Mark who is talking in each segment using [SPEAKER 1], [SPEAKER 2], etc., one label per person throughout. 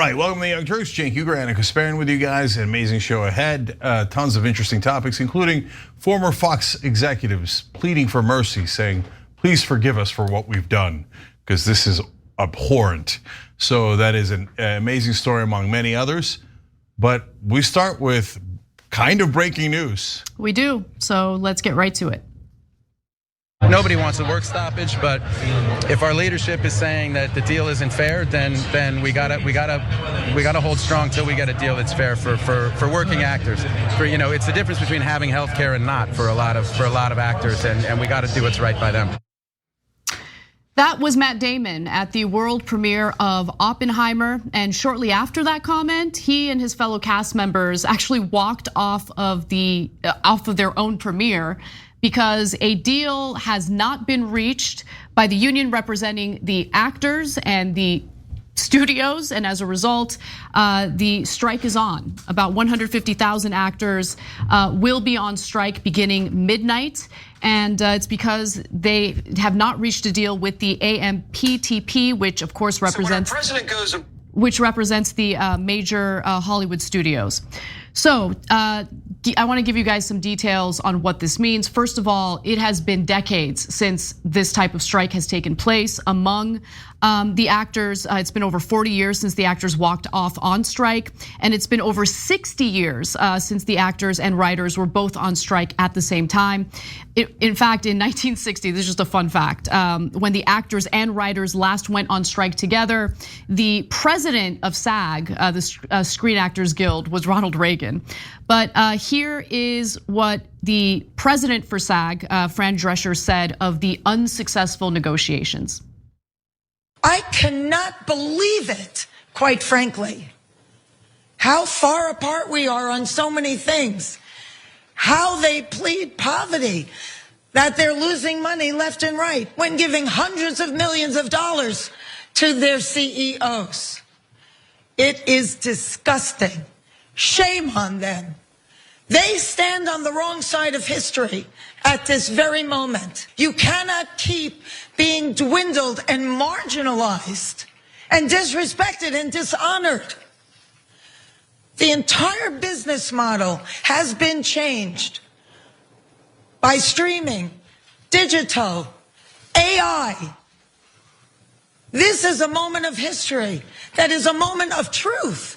[SPEAKER 1] right, welcome to the Young Turks. Cenk, Uygur, and Kasparian with you guys. An amazing show ahead. Tons of interesting topics, including former Fox executives pleading for mercy, saying, please forgive us for what we've done, because this is abhorrent. So that is an amazing story among many others. But we start with kind of breaking news.
[SPEAKER 2] We do, so let's get right to it.
[SPEAKER 3] Nobody wants a work stoppage, but if our leadership is saying that the deal isn't fair, then we gotta hold strong till we get a deal that's fair for working actors. It's the difference between having health care and not for a lot of actors, and we got to do what's right by them.
[SPEAKER 2] That was Matt Damon at the world premiere of Oppenheimer, and shortly after that comment, he and his fellow cast members actually walked off of their own premiere because a deal has not been reached by the union representing the actors and the studios, and as a result, the strike is on. About 150,000 actors will be on strike beginning midnight, and it's because they have not reached a deal with the AMPTP, which of course represents the major Hollywood studios. So I want to give you guys some details on what this means. First of all, it has been decades since this type of strike has taken place among the actors. It's been over 40 years since the actors walked off on strike, and it's been over 60 years since the actors and writers were both on strike at the same time. In fact, in 1960, this is just a fun fact, when the actors and writers last went on strike together, the president of SAG, the Screen Actors Guild, was Ronald Reagan. But here is what the president for SAG, Fran Drescher, said of the unsuccessful negotiations.
[SPEAKER 4] I cannot believe it, quite frankly, how far apart we are on so many things. How they plead poverty, that they're losing money left and right when giving hundreds of millions of dollars to their CEOs. It is disgusting. Shame on them. They stand on the wrong side of history at this very moment. You cannot keep being dwindled and marginalized and disrespected and dishonored. The entire business model has been changed by streaming, digital, AI. This is a moment of history that is a moment of truth.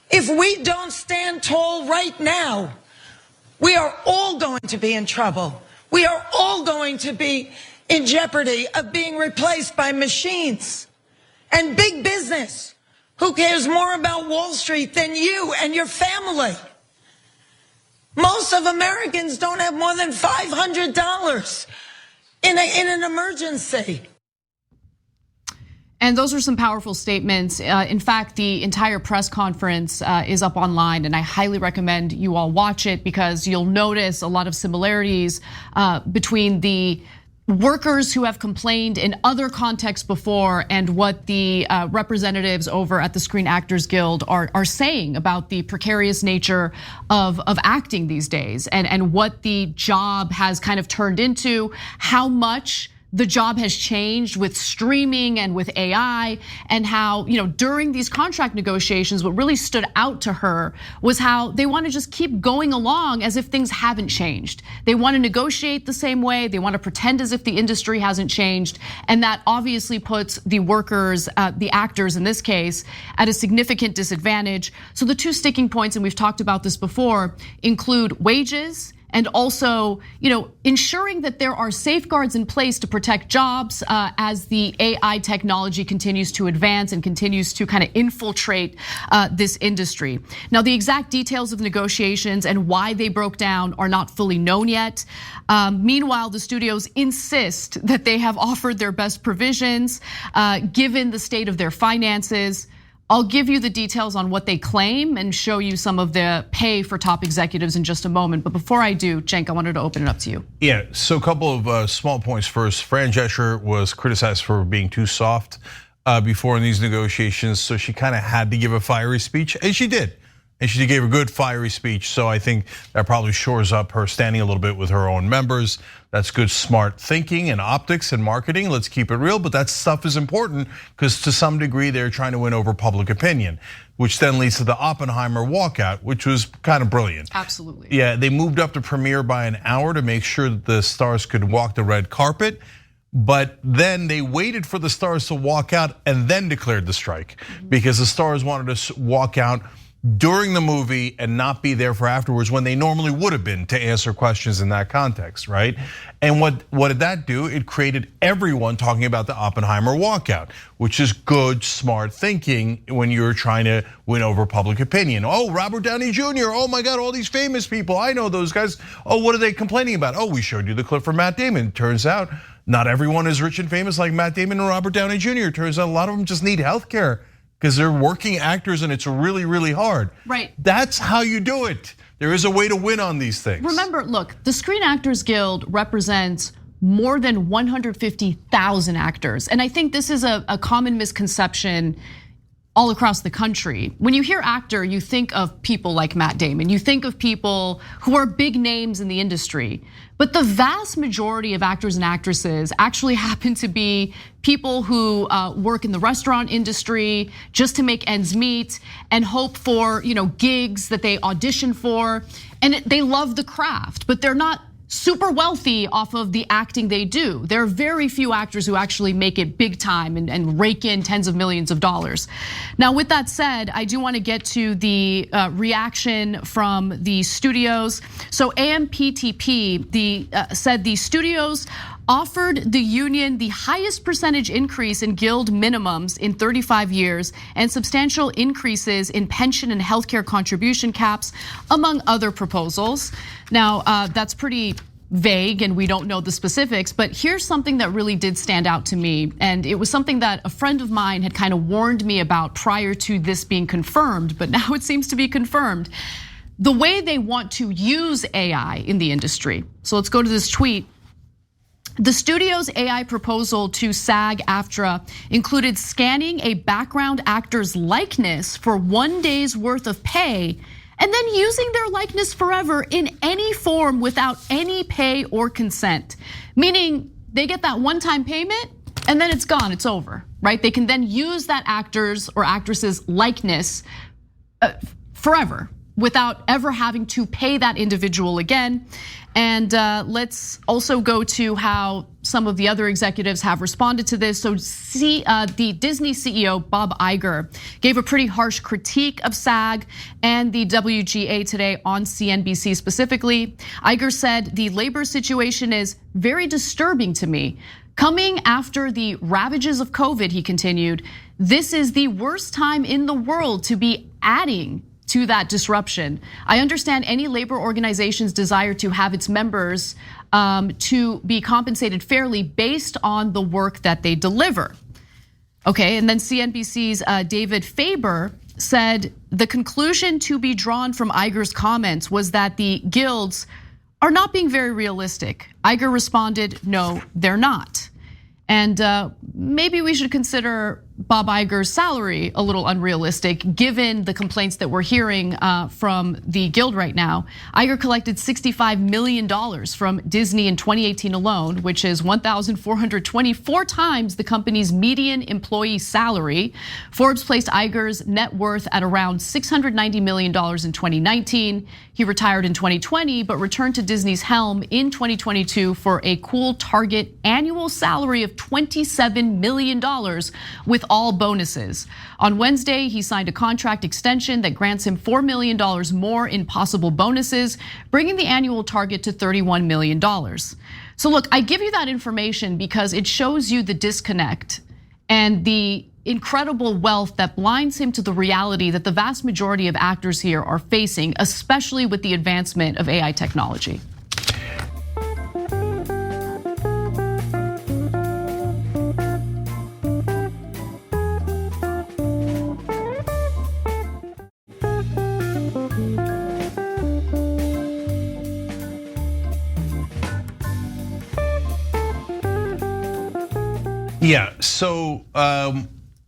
[SPEAKER 4] If we don't stand tall right now, we are all going to be in trouble. We are all going to be in jeopardy of being replaced by machines and big business. Who cares more about Wall Street than you and your family? Most of Americans don't have more than $500 in an emergency.
[SPEAKER 2] And those are some powerful statements. In fact, the entire press conference is up online, and I highly recommend you all watch it because you'll notice a lot of similarities between the workers who have complained in other contexts before and what the representatives over at the Screen Actors Guild are saying about the precarious nature of acting these days and what the job has kind of turned into, how much the job has changed with streaming and with AI, and how, during these contract negotiations, what really stood out to her was how they want to just keep going along as if things haven't changed. They want to negotiate the same way. They want to pretend as if the industry hasn't changed. And that obviously puts the workers, the actors in this case, at a significant disadvantage. So the two sticking points, and we've talked about this before, include wages and also, ensuring that there are safeguards in place to protect jobs as the AI technology continues to advance and continues to kind of infiltrate this industry. Now, the exact details of the negotiations and why they broke down are not fully known yet. Meanwhile, the studios insist that they have offered their best provisions given the state of their finances. I'll give you the details on what they claim and show you some of the pay for top executives in just a moment. But before I do, Cenk, I wanted to open it up to you.
[SPEAKER 1] Yeah, so a couple of small points first. Fran Drescher was criticized for being too soft before in these negotiations, so she kind of had to give a fiery speech, and she did. and she gave a good fiery speech. So I think that probably shores up her standing a little bit with her own members. That's good, smart thinking and optics and marketing. Let's keep it real, but that stuff is important because to some degree they're trying to win over public opinion, which then leads to the Oppenheimer walkout, which was kind of brilliant.
[SPEAKER 2] Absolutely.
[SPEAKER 1] Yeah, they moved up the premiere by an hour to make sure that the stars could walk the red carpet. But then they waited for the stars to walk out and then declared the strike because the stars wanted to walk out during the movie and not be there for afterwards when they normally would have been to answer questions in that context, right? And what did that do? It created everyone talking about the Oppenheimer walkout, which is good, smart thinking when you're trying to win over public opinion. Oh, Robert Downey Jr., oh my God, all these famous people, I know those guys. Oh, what are they complaining about? Oh, we showed you the clip from Matt Damon. Turns out not everyone is rich and famous like Matt Damon and Robert Downey Jr. Turns out a lot of them just need healthcare because they're working actors and it's really, really hard.
[SPEAKER 2] Right.
[SPEAKER 1] That's how you do it. There is a way to win on these things.
[SPEAKER 2] Remember, look, the Screen Actors Guild represents more than 150,000 actors. And I think this is a common misconception all across the country. When you hear actor, you think of people like Matt Damon. You think of people who are big names in the industry. But the vast majority of actors and actresses actually happen to be people who work in the restaurant industry just to make ends meet and hope for gigs that they audition for. And they love the craft, but they're not super wealthy off of the acting they do. There are very few actors who actually make it big time and rake in tens of millions of dollars. Now, with that said, I do want to get to the reaction from the studios. So AMPTP said the studios offered the union the highest percentage increase in guild minimums in 35 years and substantial increases in pension and healthcare contribution caps, among other proposals. Now, that's pretty vague and we don't know the specifics, but here's something that really did stand out to me. And it was something that a friend of mine had kind of warned me about prior to this being confirmed, but now it seems to be confirmed. The way they want to use AI in the industry. So let's go to this tweet. The studio's AI proposal to SAG-AFTRA included scanning a background actor's likeness for 1 day's worth of pay and then using their likeness forever in any form without any pay or consent. Meaning they get that one-time payment and then it's gone, it's over, right? They can then use that actor's or actress's likeness forever without ever having to pay that individual again. And let's also go to how some of the other executives have responded to this. So the Disney CEO, Bob Iger, gave a pretty harsh critique of SAG and the WGA today on CNBC specifically. Iger said, the labor situation is very disturbing to me. Coming after the ravages of COVID, he continued, this is the worst time in the world to be adding to that disruption. I understand any labor organization's desire to have its members to be compensated fairly based on the work that they deliver. Okay, and then CNBC's David Faber said the conclusion to be drawn from Iger's comments was that the guilds are not being very realistic. Iger responded, no, they're not. And maybe we should consider Bob Iger's salary a little unrealistic, given the complaints that we're hearing from the Guild right now. Iger collected $65 million from Disney in 2018 alone, which is 1,424 times the company's median employee salary. Forbes placed Iger's net worth at around $690 million in 2019. He retired in 2020, but returned to Disney's helm in 2022 for a cool target annual salary of $27 million with all bonuses. On Wednesday, he signed a contract extension that grants him $4 million more in possible bonuses, bringing the annual target to $31 million. So look, I give you that information because it shows you the disconnect and the incredible wealth that blinds him to the reality that the vast majority of actors here are facing, especially with the advancement of AI technology.
[SPEAKER 1] Yeah, so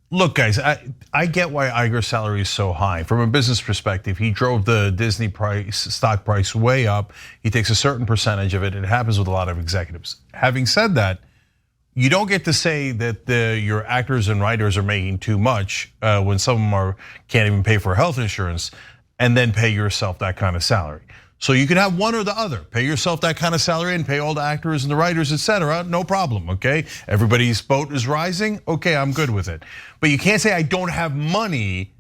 [SPEAKER 1] Look, guys, I get why Uyghur's salary is so high. From a business perspective, he drove the Disney stock price way up. He takes a certain percentage of it. It happens with a lot of executives. Having said that, you don't get to say that your actors and writers are making too much when some of them can't even pay for health insurance, and then pay yourself that kind of salary. So you can have one or the other. Pay yourself that kind of salary and pay all the actors and the writers, etc. No problem, okay? Everybody's boat is rising. Okay, I'm good with it. But you can't say I don't have money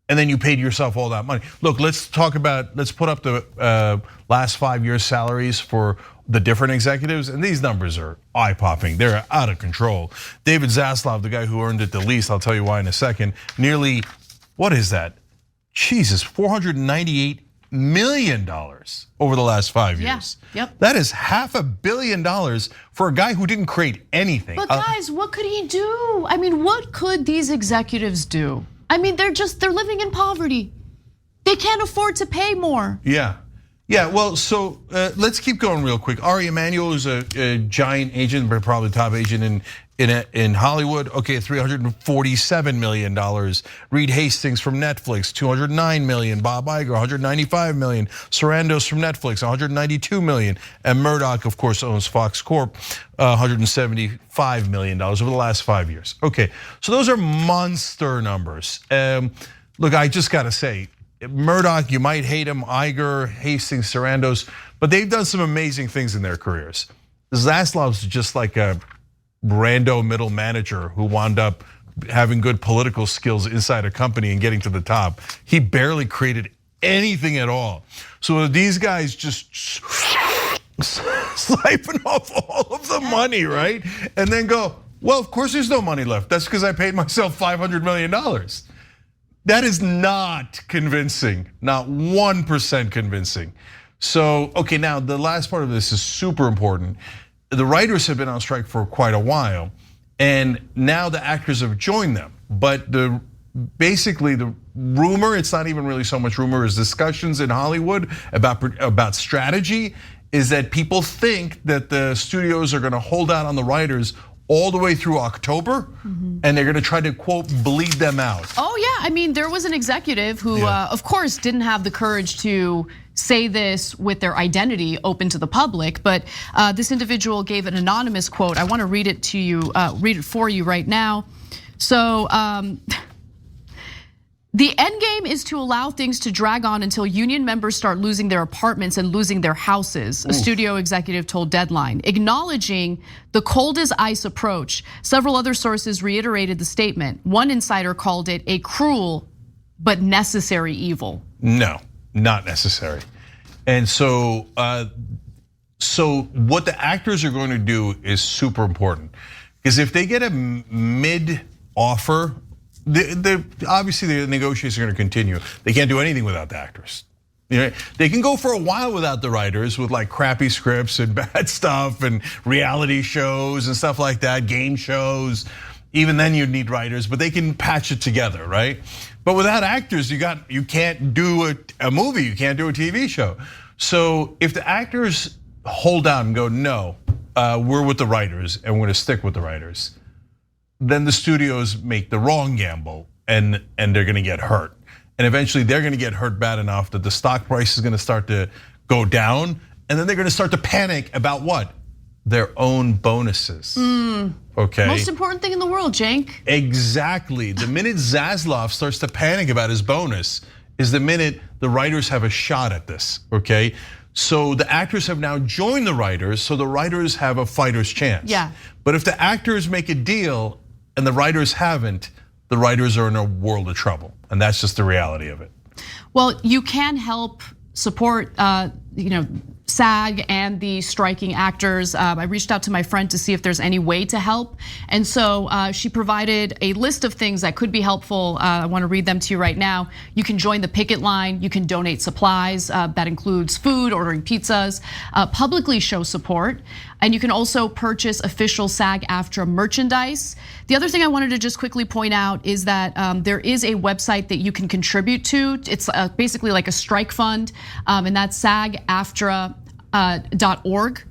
[SPEAKER 1] and then you paid yourself all that money. Look, let's put up the last 5 years' salaries for the different executives, and these numbers are eye-popping. They're out of control. David Zaslav, the guy who earned it the least, I'll tell you why in a second, nearly, what is that? Jesus, $498 million over the last 5 years.
[SPEAKER 2] Yeah, yep.
[SPEAKER 1] That is $500 million for a guy who didn't create anything.
[SPEAKER 2] But guys, what could he do? I mean, what could these executives do? I mean, they're living in poverty. They can't afford to pay more.
[SPEAKER 1] Yeah. Well, so let's keep going real quick. Ari Emanuel is a giant agent, but probably the top agent in Hollywood. Okay, $347 million. Reed Hastings from Netflix, $209 million. Bob Iger, $195 million. Sarandos from Netflix, $192 million. And Murdoch, of course, owns Fox Corp, $175 million over the last 5 years. Okay, so those are monster numbers. Look, I just gotta say, Murdoch, you might hate him, Iger, Hastings, Sarandos, but they've done some amazing things in their careers. Zaslav's just like a rando middle manager who wound up having good political skills inside a company and getting to the top. He barely created anything at all. So these guys just siphon off all of the money, right? And then go, well, of course there's no money left. That's because I paid myself $500 million. That is not convincing, not 1% convincing. So, okay, now the last part of this is super important. The writers have been on strike for quite a while, and now the actors have joined them. But basically the rumor, it's not even really so much rumor as discussions in Hollywood about strategy, is that people think that the studios are gonna hold out on the writers all the way through October, and they're gonna try to, quote, bleed them out.
[SPEAKER 2] Oh yeah, I mean, there was an executive who, of course, didn't have the courage to say this with their identity open to the public, but this individual gave an anonymous quote. I wanna read it to you, read it for you right now. So, the end game is to allow things to drag on until union members start losing their apartments and losing their houses, a studio executive told Deadline. Acknowledging the cold as ice approach, several other sources reiterated the statement. One insider called it a cruel but necessary evil. No,
[SPEAKER 1] not necessary. And so what the actors are going to do is super important. Because if they get a mid offer, obviously the negotiations are going to continue. They can't do anything without the actors. They can go for a while without the writers with like crappy scripts and bad stuff and reality shows and stuff like that, game shows. Even then you need writers, but they can patch it together, right? But without actors, you can't do a movie, you can't do a TV show. So if the actors hold out and go, no, we're with the writers and we're gonna stick with the writers, then the studios make the wrong gamble and they're gonna get hurt. And eventually they're gonna get hurt bad enough that the stock price is gonna start to go down, and then they're gonna start to panic about what? Their own bonuses, okay?
[SPEAKER 2] Most important thing in the world, Cenk.
[SPEAKER 1] Exactly, the minute Zaslav starts to panic about his bonus is the minute the writers have a shot at this, okay? So the actors have now joined the writers, so the writers have a fighter's chance.
[SPEAKER 2] Yeah.
[SPEAKER 1] But if the actors make a deal and the writers haven't, the writers are in a world of trouble, and that's just the reality of it.
[SPEAKER 2] Well, you can help support, SAG and the striking actors. I reached out to my friend to see if there's any way to help, and so she provided a list of things that could be helpful. I want to read them to you right now. You can join the picket line. You can donate supplies. That includes food, ordering pizzas, publicly show support, and you can also purchase official SAG-AFTRA merchandise. The other thing I wanted to just quickly point out is that there is a website that you can contribute to. It's basically like a strike fund, and that's SAG-AFTRA.org.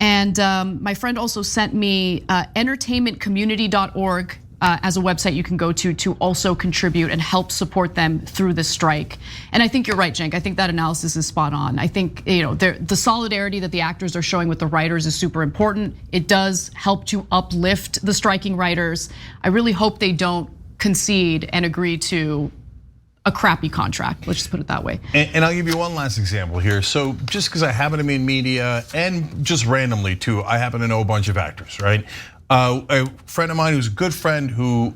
[SPEAKER 2] And my friend also sent me entertainmentcommunity.org. as a website you can go to also contribute and help support them through the strike. And I think you're right, Cenk. I think that analysis is spot on. I think the solidarity that the actors are showing with the writers is super important. It does help to uplift the striking writers. I really hope they don't concede and agree to a crappy contract. Let's just put it that way.
[SPEAKER 1] And I'll give you one last example here. So just because I happen to be in media and just randomly too, I happen to know a bunch of actors, right? A friend of mine who's a good friend who,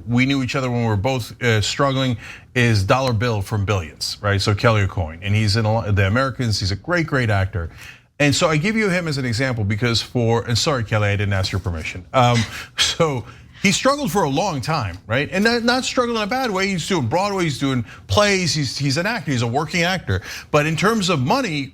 [SPEAKER 1] we knew each other when we were both struggling is Dollar Bill from Billions, right? So Kelly Coyne, and he's in The Americans. He's a great actor. And so I give you him as an example because and sorry, Kelly, I didn't ask your permission. So he struggled for a long time, right? And not struggled in a bad way. He's doing Broadway, he's doing plays, he's an actor, he's a working actor. But in terms of money,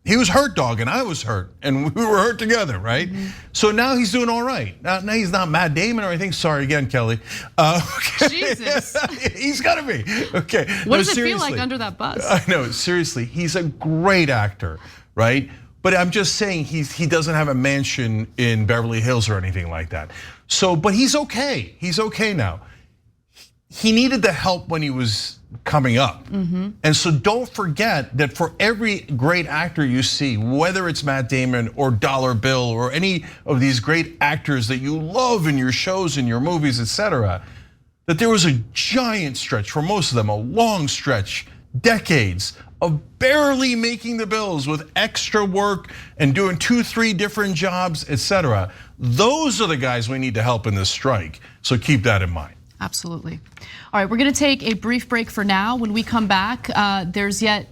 [SPEAKER 1] he was hurt, dog, and I was hurt, and we were hurt together, right? So now he's doing all right. Now he's not Matt Damon or anything. Sorry again, Kelly. Okay.
[SPEAKER 2] Jesus.
[SPEAKER 1] He's gotta be, okay.
[SPEAKER 2] What does it feel like under that bus?
[SPEAKER 1] I know, seriously, he's a great actor, right? But I'm just saying he doesn't have a mansion in Beverly Hills or anything like that. So, but he's okay now. He needed the help when he was coming up. And so don't forget that for every great actor you see, whether it's Matt Damon or Dollar Bill or any of these great actors that you love in your shows, in your movies, etc., that there was a giant stretch for most of them, a long stretch, decades of barely making the bills with extra work and doing 2-3 different jobs, etc. Those are the guys we need to help in this strike. So keep that in mind.
[SPEAKER 2] Absolutely. All right, we're gonna take a brief break for now. When we come back, there's yet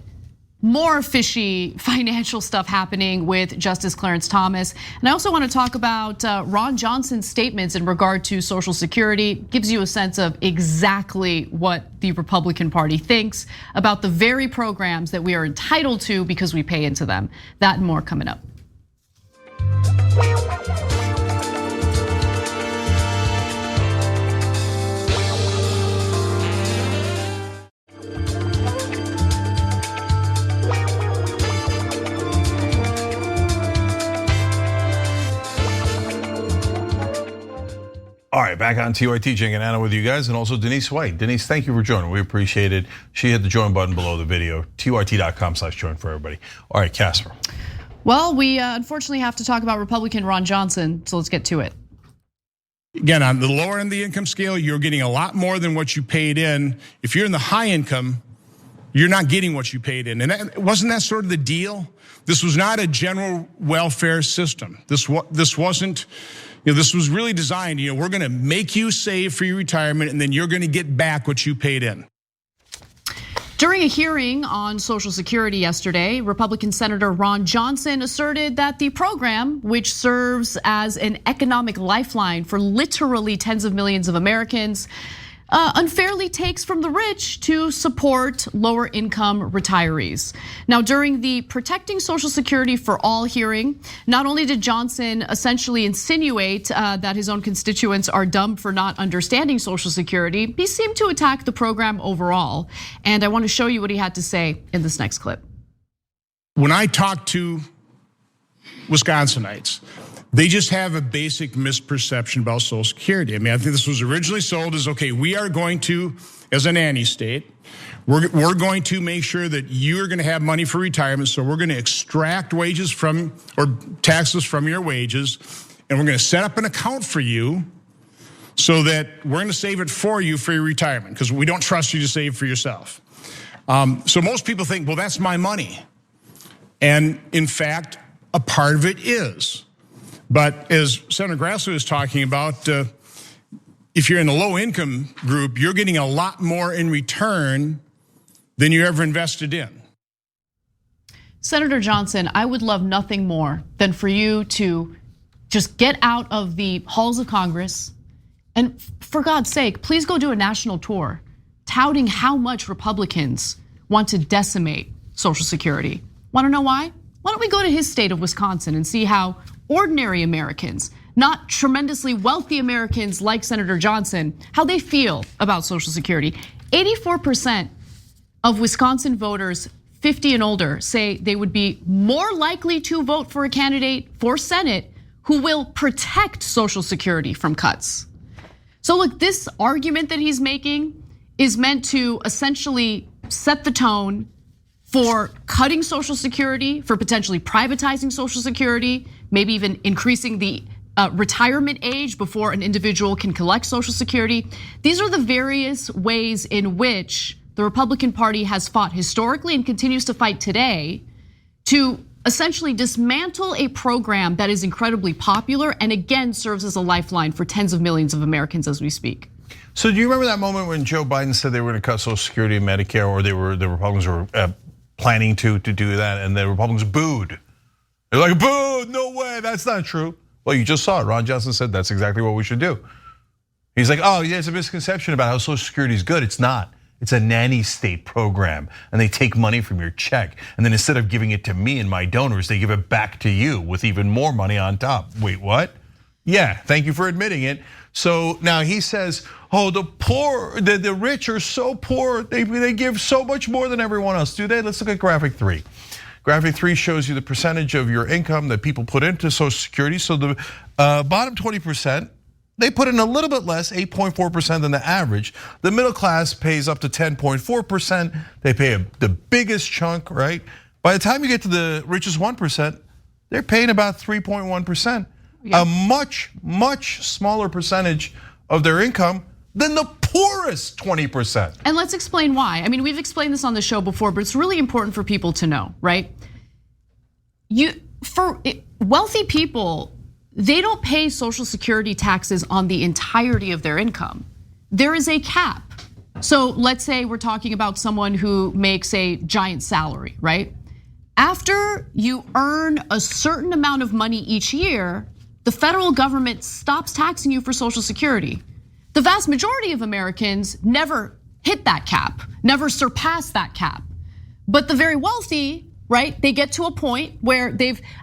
[SPEAKER 2] more fishy financial stuff happening with Justice Clarence Thomas. And I also want to talk about Ron Johnson's statements in regard to Social Security. Gives you a sense of exactly what the Republican Party thinks about the very programs that we are entitled to because we pay into them. That and more coming up.
[SPEAKER 1] All right, back on TYT, Cenk and Anna with you guys, and also Denise White. Denise, thank you for joining. We appreciate it. She hit the join button below the video, tyt.com/join for everybody. All right, Casper.
[SPEAKER 2] Well, we unfortunately have to talk about Republican Ron Johnson, so let's get to it.
[SPEAKER 5] Again, on the lower end of the income scale, you're getting a lot more than what you paid in. If you're in the high income, you're not getting what you paid in. And wasn't that sort of the deal? This was not a general welfare system. This wasn't. This was really designed, we're gonna make you save for your retirement and then you're gonna get back what you paid in.
[SPEAKER 2] During a hearing on Social Security yesterday, Republican Senator Ron Johnson asserted that the program, which serves as an economic lifeline for literally tens of millions of Americans, unfairly takes from the rich to support lower income retirees. Now, during the Protecting Social Security for All hearing, not only did Johnson essentially insinuate that his own constituents are dumb for not understanding Social Security, he seemed to attack the program overall. And I want to show you what he had to say in this next clip.
[SPEAKER 5] When I talk to Wisconsinites, they just have a basic misperception about Social Security. I mean, I think this was originally sold as, okay, we are going to, as a nanny state, we're going to make sure that you're going to have money for retirement. So we're going to extract wages from, or taxes from your wages, and we're going to set up an account for you so that we're going to save it for you for your retirement because we don't trust you to save for yourself. So most people think, well, that's my money. And in fact, a part of it is. But as Senator Grassley was talking about, if you're in the low income group, you're getting a lot more in return than you ever invested in.
[SPEAKER 2] Senator Johnson, I would love nothing more than for you to just get out of the halls of Congress and, for God's sake, please go do a national tour touting how much Republicans want to decimate Social Security. Want to know why? Why don't we go to his state of Wisconsin and see how ordinary Americans, not tremendously wealthy Americans like Senator Johnson, how they feel about Social Security. 84% of Wisconsin voters 50 and older say they would be more likely to vote for a candidate for Senate who will protect Social Security from cuts. So look, this argument that he's making is meant to essentially set the tone for cutting Social Security, for potentially privatizing Social Security, maybe even increasing the retirement age before an individual can collect Social Security. These are the various ways in which the Republican Party has fought historically and continues to fight today to essentially dismantle a program that is incredibly popular and again serves as a lifeline for tens of millions of Americans as we speak.
[SPEAKER 1] So do you remember that moment when Joe Biden said they were going to cut Social Security and Medicare, or the Republicans were planning to do that, and the Republicans booed? They're like, boo, no way, that's not true. Well, you just saw it. Ron Johnson said that's exactly what we should do. He's like, oh, yeah, there's a misconception about how Social Security is good. It's not. It's a nanny state program, and they take money from your check, and then instead of giving it to me and my donors, they give it back to you with even more money on top. Wait, what? Yeah, thank you for admitting it. So now he says, oh, the poor, the rich are so poor, they give so much more than everyone else, do they? Let's look at graphic 3. Graphic 3 shows you the percentage of your income that people put into Social Security. So the bottom 20%, they put in a little bit less, 8.4% than the average. The middle class pays up to 10.4%. They pay the biggest chunk, right? By the time you get to the richest 1%, they're paying about 3.1%. A much, much smaller percentage of their income than the poorest 20%.
[SPEAKER 2] And let's explain why. I mean, we've explained this on the show before, but it's really important for people to know, right? For wealthy people, they don't pay Social Security taxes on the entirety of their income. There is a cap. So let's say we're talking about someone who makes a giant salary, right? After you earn a certain amount of money each year, the federal government stops taxing you for Social Security. The vast majority of Americans never hit that cap, never surpass that cap. But the very wealthy, right, they get to a point where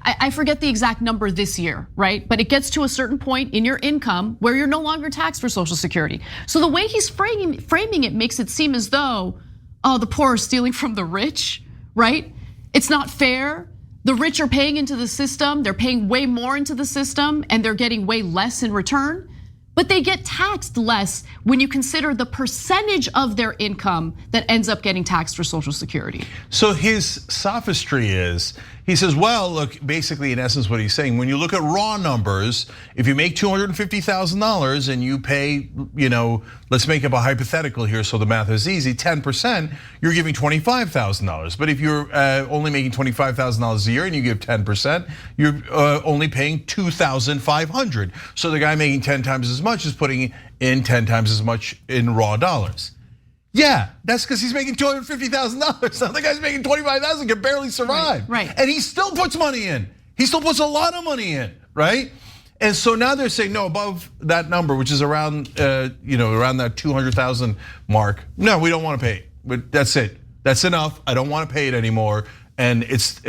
[SPEAKER 2] I forget the exact number this year, right? But it gets to a certain point in your income where you're no longer taxed for Social Security. So the way he's framing it makes it seem as though, oh, the poor are stealing from the rich, right? It's not fair. The rich are paying into the system, they're paying way more into the system, and they're getting way less in return. But they get taxed less when you consider the percentage of their income that ends up getting taxed for Social Security.
[SPEAKER 1] So his sophistry is, he says, well, look, basically in essence what he's saying, when you look at raw numbers, if you make $250,000 and you pay, let's make up a hypothetical here so the math is easy, 10%, you're giving $25,000. But if you're only making $25,000 a year and you give 10%, you're only paying $2,500. So the guy making 10 times as much is putting in 10 times as much in raw dollars. Yeah, that's because he's making $250,000. Now the guy's making $25,000, can barely survive.
[SPEAKER 2] Right.
[SPEAKER 1] And he still puts money in. He still puts a lot of money in, right? And so now they're saying no, above that number, which is around around that 200,000 mark. No, we don't want to pay it. But that's it. That's enough. I don't want to pay it anymore. And it's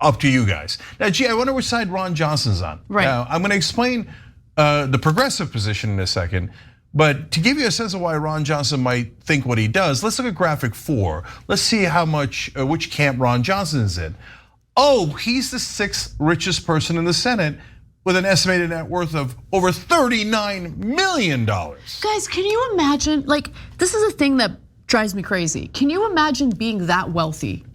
[SPEAKER 1] up to you guys. Now, gee, I wonder which side Ron Johnson's on.
[SPEAKER 2] Right.
[SPEAKER 1] Now, I'm going to explain the progressive position in a second. But to give you a sense of why Ron Johnson might think what he does, let's look at graphic 4. Let's see how much, which camp Ron Johnson is in. Oh, he's the 6th richest person in the Senate with an estimated net worth of over $39 million.
[SPEAKER 2] Guys, can you imagine, like, this is a thing that drives me crazy. Can you imagine being that wealthy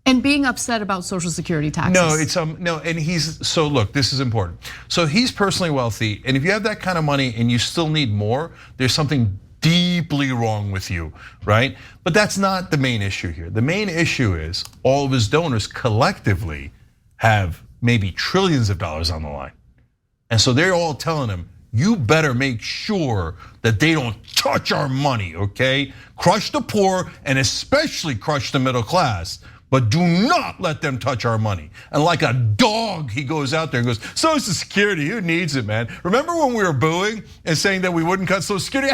[SPEAKER 2] and being upset about Social Security taxes?
[SPEAKER 1] No, it's no, and he's, so look, this is important. So he's personally wealthy, and if you have that kind of money and you still need more, there's something deeply wrong with you, right? But that's not the main issue here. The main issue is all of his donors collectively have maybe trillions of dollars on the line. And so they're all telling him, you better make sure that they don't touch our money, okay? Crush the poor and especially crush the middle class. But do not let them touch our money. And like a dog, he goes out there and goes, Social Security, who needs it, man? Remember when we were booing and saying that we wouldn't cut Social Security?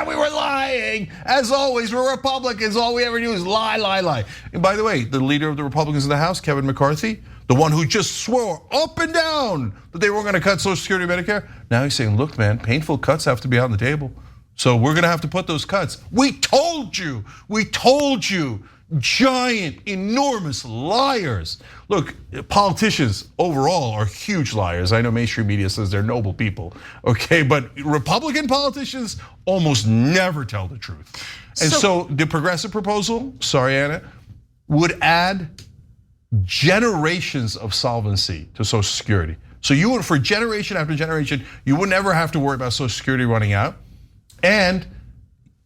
[SPEAKER 1] We were lying. As always, we're Republicans. All we ever do is lie, lie, lie. And by the way, the leader of the Republicans in the House, Kevin McCarthy, the one who just swore up and down that they weren't gonna cut Social Security and Medicare, now he's saying, look, man, painful cuts have to be on the table. So we're gonna have to put those cuts. We told you giant, enormous liars. Look, politicians overall are huge liars. I know mainstream media says they're noble people, okay? But Republican politicians almost never tell the truth. And so the progressive proposal, sorry, Anna, would add generations of solvency to Social Security. So you would, for generation after generation, you would never have to worry about Social Security running out. And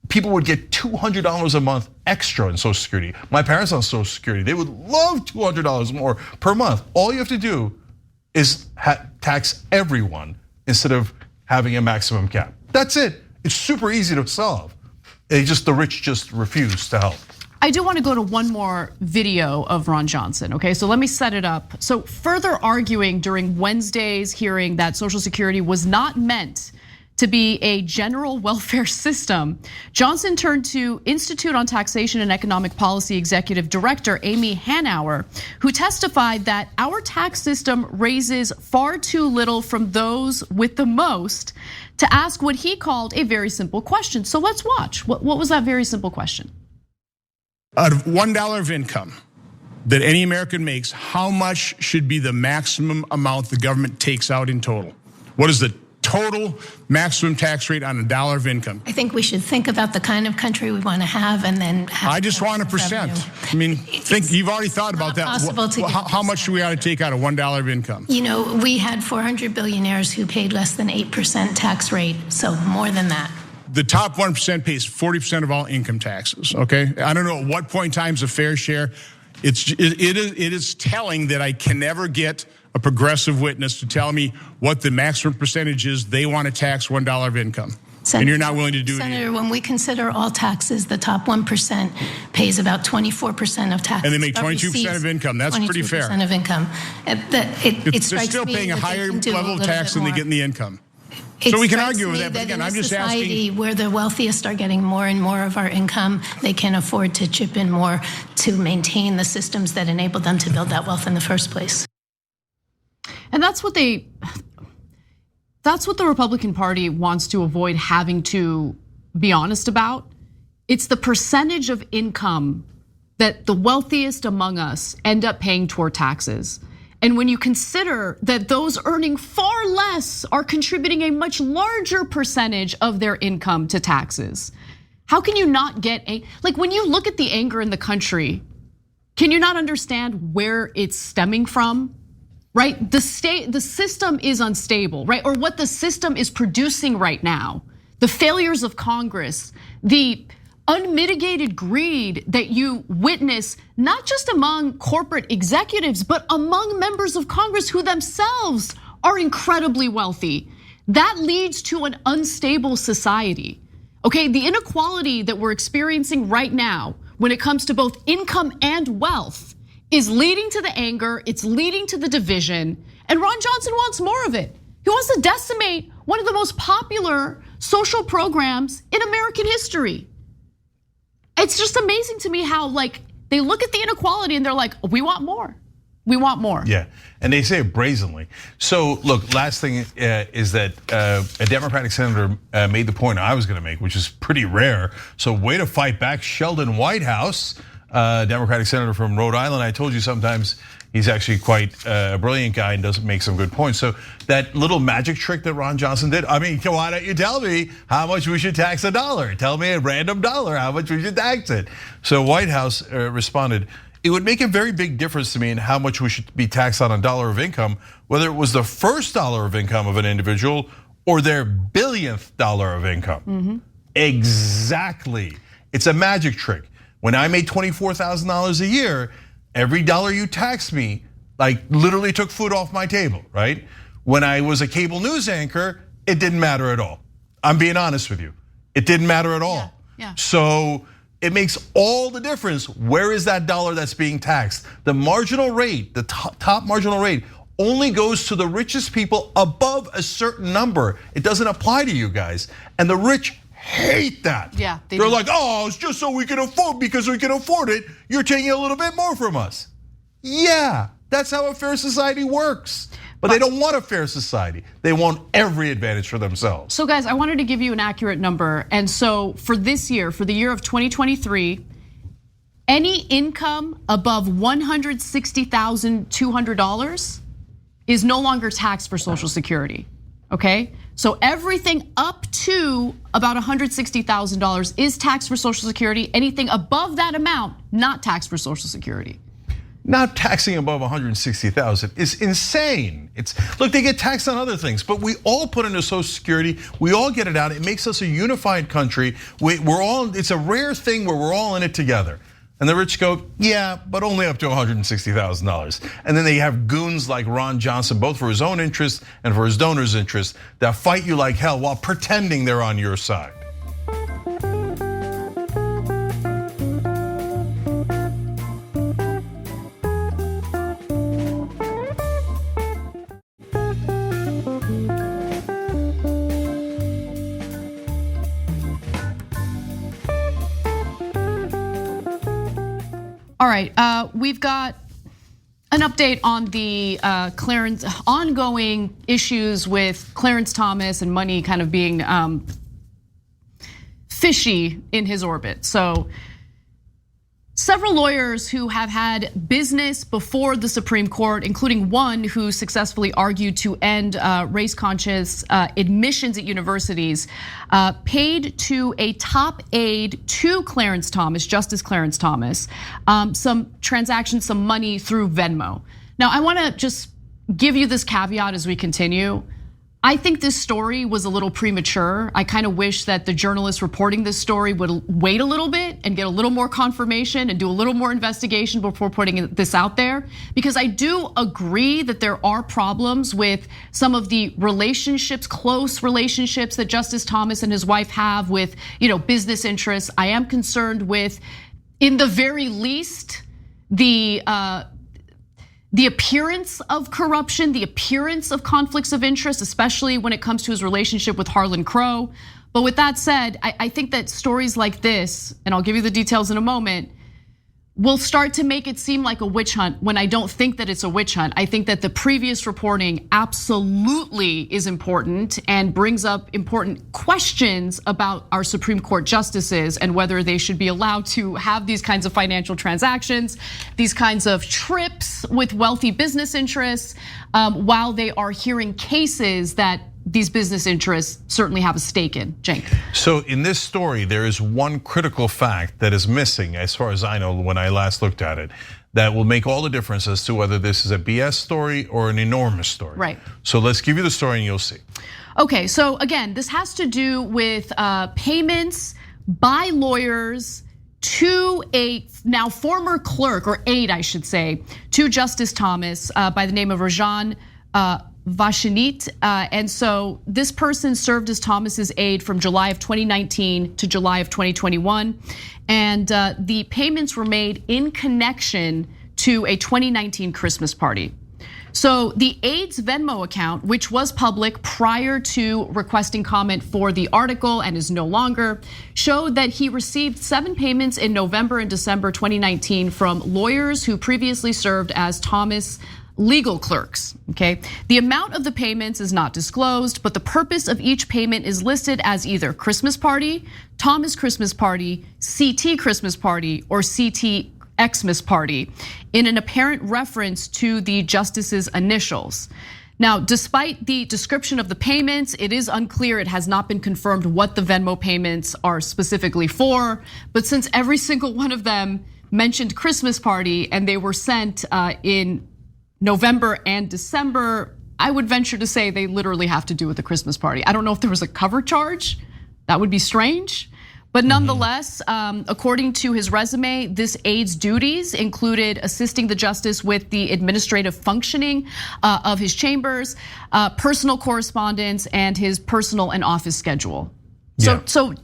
[SPEAKER 1] people would get $200 a month extra in Social Security. My parents on Social Security, they would love $200 more per month. All you have to do is tax everyone instead of having a maximum cap. That's it. It's super easy to solve. The rich just refuse to help.
[SPEAKER 2] I do want to go to one more video of Ron Johnson, okay? So let me set it up. So further arguing during Wednesday's hearing that Social Security was not meant to be a general welfare system, Johnson turned to Institute on Taxation and Economic Policy Executive Director Amy Hanauer, who testified that our tax system raises far too little from those with the most, to ask what he called a very simple question. So let's watch. What was that very simple question?
[SPEAKER 5] Out of $1 of income that any American makes, how much should be the maximum amount the government takes out in total? What is the total maximum tax rate on $1 of income?
[SPEAKER 6] I think we should think about the kind of country we want to have and then have.
[SPEAKER 5] I just want a percent. I mean, you've already thought about that. How much should we ought to take out of $1 of income?
[SPEAKER 6] You know, we had 400 billionaires who paid less than 8% tax rate, so more than that.
[SPEAKER 5] The top 1% pays 40% of all income taxes, okay? I don't know at what point in time is a fair share. It is telling that I can never get a progressive witness to tell me what the maximum percentage is they want to tax $1 of income.
[SPEAKER 6] Senator,
[SPEAKER 5] and you're not willing to do it.
[SPEAKER 6] Senator, when we consider all taxes, the top 1% pays about 24% of taxes.
[SPEAKER 5] And they make 22% of income. That's pretty fair.
[SPEAKER 6] 22% of income. It strikes
[SPEAKER 5] They're still
[SPEAKER 6] me
[SPEAKER 5] paying a
[SPEAKER 6] that they
[SPEAKER 5] higher
[SPEAKER 6] can do
[SPEAKER 5] level of tax than they get in the income.
[SPEAKER 6] So
[SPEAKER 5] we can argue with that, but again, I'm just asking.
[SPEAKER 6] In a society where the wealthiest are getting more and more of our income, they can afford to chip in more to maintain the systems that enable them to build that wealth in the first place.
[SPEAKER 2] And that's what the Republican Party wants to avoid having to be honest about. It's the percentage of income that the wealthiest among us end up paying toward taxes. And when you consider that those earning far less are contributing a much larger percentage of their income to taxes, how can you not get like when you look at the anger in the country, can you not understand where it's stemming from? Right? The system is unstable, right? Or what the system is producing right now, the failures of Congress, the unmitigated greed that you witness, not just among corporate executives, but among members of Congress who themselves are incredibly wealthy. That leads to an unstable society. Okay, the inequality that we're experiencing right now when it comes to both income and wealth is leading to the anger, it's leading to the division, and Ron Johnson wants more of it. He wants to decimate one of the most popular social programs in American history. It's just amazing to me how like they look at the inequality and they're like, we want more. We want more.
[SPEAKER 1] Yeah, and they say it brazenly. So look, last thing is that a Democratic senator made the point I was gonna make, which is pretty rare. So way to fight back, Sheldon Whitehouse, Democratic senator from Rhode Island. I told you sometimes he's actually quite a brilliant guy and doesn't make some good points. So that little magic trick that Ron Johnson did, I mean, why don't you tell me how much we should tax a dollar? Tell me a random dollar how much we should tax it. So Whitehouse responded, it would make a very big difference to me in how much we should be taxed on a dollar of income, whether it was the first dollar of income of an individual or their billionth dollar of income. Exactly, it's a magic trick. When I made $24,000 a year, every dollar you taxed me, like literally took food off my table, right? When I was a cable news anchor, it didn't matter at all. I'm being honest with you. It didn't matter at all.
[SPEAKER 2] Yeah.
[SPEAKER 1] So it makes all the difference. Where is that dollar that's being taxed? The marginal rate, the top marginal rate only goes to the richest people above a certain number. It doesn't apply to you guys. And the rich hate that.
[SPEAKER 2] Yeah,
[SPEAKER 1] they're like, oh, it's just so we can afford, because we can afford it, you're taking a little bit more from us. Yeah, that's how a fair society works. But they don't want a fair society. They want every advantage for themselves.
[SPEAKER 2] So guys, I wanted to give you an accurate number. And so for this year, for the year of 2023, Any income above $160,200 is no longer taxed for Social Security, okay? So everything up to about $160,000 is taxed for Social Security. Anything above that amount, not taxed for Social Security.
[SPEAKER 1] Not taxing above 160,000 is insane. Look, they get taxed on other things, but we all put into Social Security. We all get it out. It makes us a unified country. It's a rare thing where we're all in it together. And the rich go, yeah, but only up to $160,000. And then they have goons like Ron Johnson, both for his own interest and for his donors' interest, that fight you like hell while pretending they're on your side.
[SPEAKER 2] All right, we've got an update on the ongoing issues with Clarence Thomas and money kind of being fishy in his orbit. So several lawyers who have had business before the Supreme Court, including one who successfully argued to end race-conscious admissions at universities, paid to a top aide to Clarence Thomas, Justice Clarence Thomas, some transactions, some money through Venmo. Now, I wanna just give you this caveat as we continue. I think this story was a little premature. I kind of wish that the journalists reporting this story would wait a little bit and get a little more confirmation and do a little more investigation before putting this out there. Because I do agree that there are problems with some of the relationships, close relationships that Justice Thomas and his wife have with, business interests. I am concerned with, in the very least, the appearance of corruption, the appearance of conflicts of interest, especially when it comes to his relationship with Harlan Crow. But with that said, I think that stories like this, and I'll give you the details in a moment, will start to make it seem like a witch hunt when I don't think that it's a witch hunt. I think that the previous reporting absolutely is important and brings up important questions about our Supreme Court justices and whether they should be allowed to have these kinds of financial transactions, these kinds of trips with wealthy business interests, while they are hearing cases that these business interests certainly have a stake in. Cenk.
[SPEAKER 1] So in this story, there is one critical fact that is missing, as far as I know, when I last looked at it, that will make all the difference as to whether this is a BS story or an enormous story.
[SPEAKER 2] Right.
[SPEAKER 1] So let's give you the story and you'll see.
[SPEAKER 2] Okay, so again, this has to do with payments by lawyers to a now former clerk, or aide, I should say, to Justice Thomas by the name of Rajan Vashanit, and so this person served as Thomas's aide from July of 2019 to July of 2021, and the payments were made in connection to a 2019 Christmas party. So the aide's Venmo account, which was public prior to requesting comment for the article and is no longer, showed that he received 7 payments in November and December 2019 from lawyers who previously served as Thomas legal clerks, okay? The amount of the payments is not disclosed, but the purpose of each payment is listed as either Christmas party, Thomas Christmas party, CT Christmas party, or CT Xmas party, in an apparent reference to the justice's initials. Now, despite the description of the payments, it is unclear, it has not been confirmed what the Venmo payments are specifically for, but since every single one of them mentioned Christmas party and they were sent in November and December, I would venture to say they literally have to do with the Christmas party. I don't know if there was a cover charge, that would be strange. But nonetheless, according to his resume, this aide's duties included assisting the justice with the administrative functioning of his chambers, personal correspondence, and his personal and office schedule. So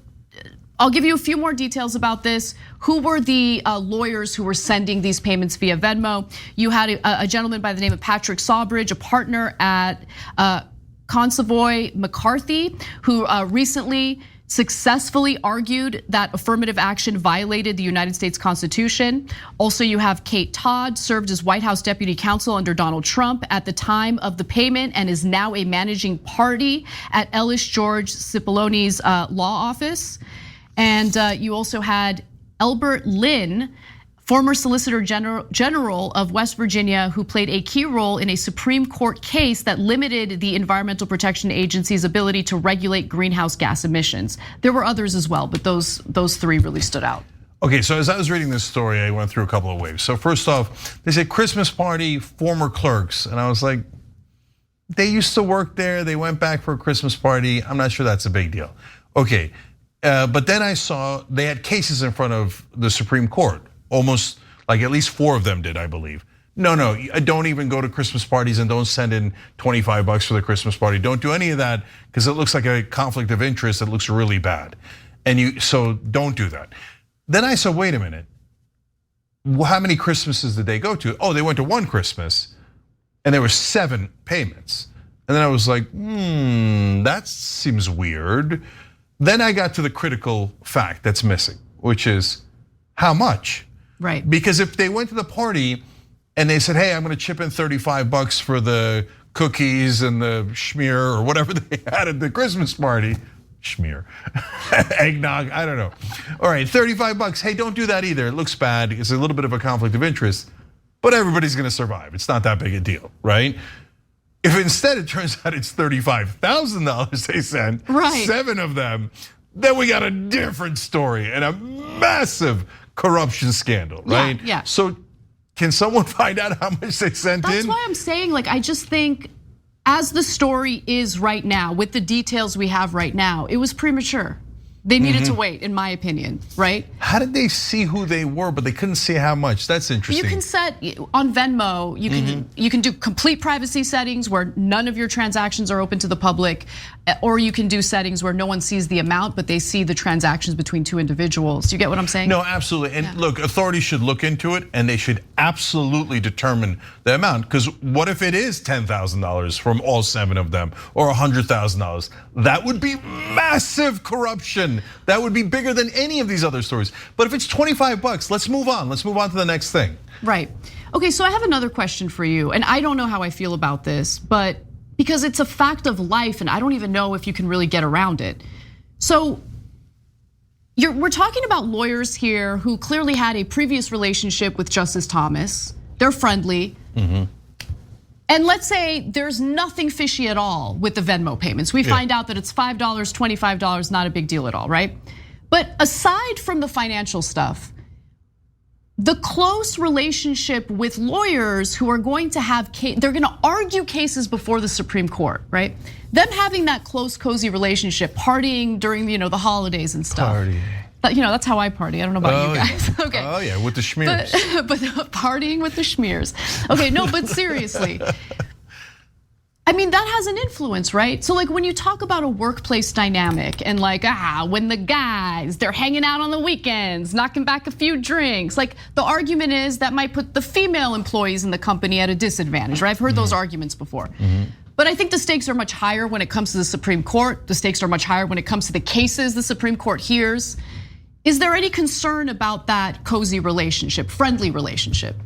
[SPEAKER 2] I'll give you a few more details about this. Who were the lawyers who were sending these payments via Venmo? You had a gentleman by the name of Patrick Sawbridge, a partner at Consovoy McCarthy, who recently successfully argued that affirmative action violated the United States Constitution. Also, you have Kate Todd, served as White House Deputy Counsel under Donald Trump at the time of the payment and is now a managing party at Ellis George Cipolloni's law office. And you also had Elbert Lynn, former Solicitor General of West Virginia, who played a key role in a Supreme Court case that limited the Environmental Protection Agency's ability to regulate greenhouse gas emissions. There were others as well, but those three really stood out.
[SPEAKER 1] Okay, so as I was reading this story, I went through a couple of waves. So first off, they said Christmas party, former clerks, and I was like, they used to work there, they went back for a Christmas party. I'm not sure that's a big deal. Okay, but then I saw they had cases in front of the Supreme Court. Almost like at least 4 of them did, I believe. No, don't even go to Christmas parties and don't send in $25 for the Christmas party. Don't do any of that because it looks like a conflict of interest. It looks really bad. So don't do that. Then I said, wait a minute. How many Christmases did they go to? Oh, they went to one Christmas and there were 7 payments. And then I was like, that seems weird. Then I got to the critical fact that's missing, which is how much?
[SPEAKER 2] Right.
[SPEAKER 1] Because if they went to the party and they said, hey, I'm gonna chip in $35 for the cookies and the schmear or whatever they had at the Christmas party, schmear, eggnog, I don't know. All right, $35, hey, don't do that either. It looks bad, it's a little bit of a conflict of interest, but everybody's gonna survive. It's not that big a deal, right? If instead it turns out it's $35,000 they sent,
[SPEAKER 2] right.
[SPEAKER 1] 7 of them, then we got a different story and a massive corruption scandal, right?
[SPEAKER 2] Yeah.
[SPEAKER 1] So can someone find out how much they sent in?
[SPEAKER 2] That's why I'm saying, like, I just think as the story is right now, with the details we have right now, it was premature. They needed to wait, in my opinion, right?
[SPEAKER 1] How did they see who they were, but they couldn't see how much? That's interesting.
[SPEAKER 2] You can set on Venmo. You can do complete privacy settings where none of your transactions are open to the public, or you can do settings where no one sees the amount, but they see the transactions between 2 individuals. Do you get what I'm saying?
[SPEAKER 1] No, absolutely. And look, authorities should look into it, and they should absolutely determine the amount. Because what if it is $10,000 from all 7 of them, or $100,000? That would be massive corruption. That would be bigger than any of these other stories. But if it's $25, let's move on. Let's move on to the next thing.
[SPEAKER 2] Right. Okay, so I have another question for you, and I don't know how I feel about this, but because it's a fact of life, and I don't even know if you can really get around it. So we're talking about lawyers here who clearly had a previous relationship with Justice Thomas. They're friendly. And let's say there's nothing fishy at all with the Venmo payments. We find out that it's $5, $25, not a big deal at all, right? But aside from the financial stuff, the close relationship with lawyers who are going to have, they're gonna argue cases before the Supreme Court, right? Them having that close, cozy relationship, partying during the holidays and stuff.
[SPEAKER 1] Party.
[SPEAKER 2] That's how I party. I don't know about you guys.
[SPEAKER 1] Yeah.
[SPEAKER 2] Okay.
[SPEAKER 1] Oh yeah, with the schmears.
[SPEAKER 2] But partying with the schmears. Okay, no, but seriously. I mean, that has an influence, right? So like when you talk about a workplace dynamic and like, when the guys, they're hanging out on the weekends, knocking back a few drinks. Like the argument is that might put the female employees in the company at a disadvantage, right? I've heard those arguments before. But I think the stakes are much higher when it comes to the Supreme Court. The stakes are much higher when it comes to the cases the Supreme Court hears. Is there any concern about that cozy relationship, friendly relationship?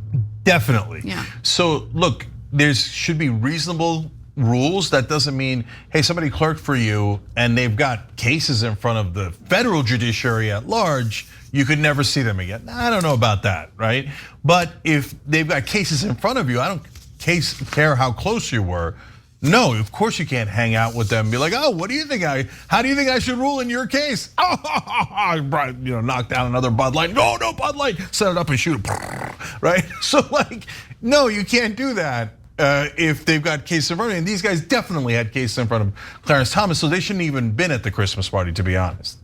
[SPEAKER 1] Definitely.
[SPEAKER 2] Yeah.
[SPEAKER 1] So look, there should be reasonable rules. That doesn't mean, hey, somebody clerked for you and they've got cases in front of the federal judiciary at large, you could never see them again. I don't know about that, right? But if they've got cases in front of you, I don't care how close you were. No, of course you can't hang out with them and be like, oh, what do you think how do you think I should rule in your case? Knock down another Bud Light. No, Bud Light. Set it up and shoot it, right? So like, no, you can't do that if they've got cases in front of you. And these guys definitely had cases in front of Clarence Thomas, so they shouldn't even been at the Christmas party, to be honest.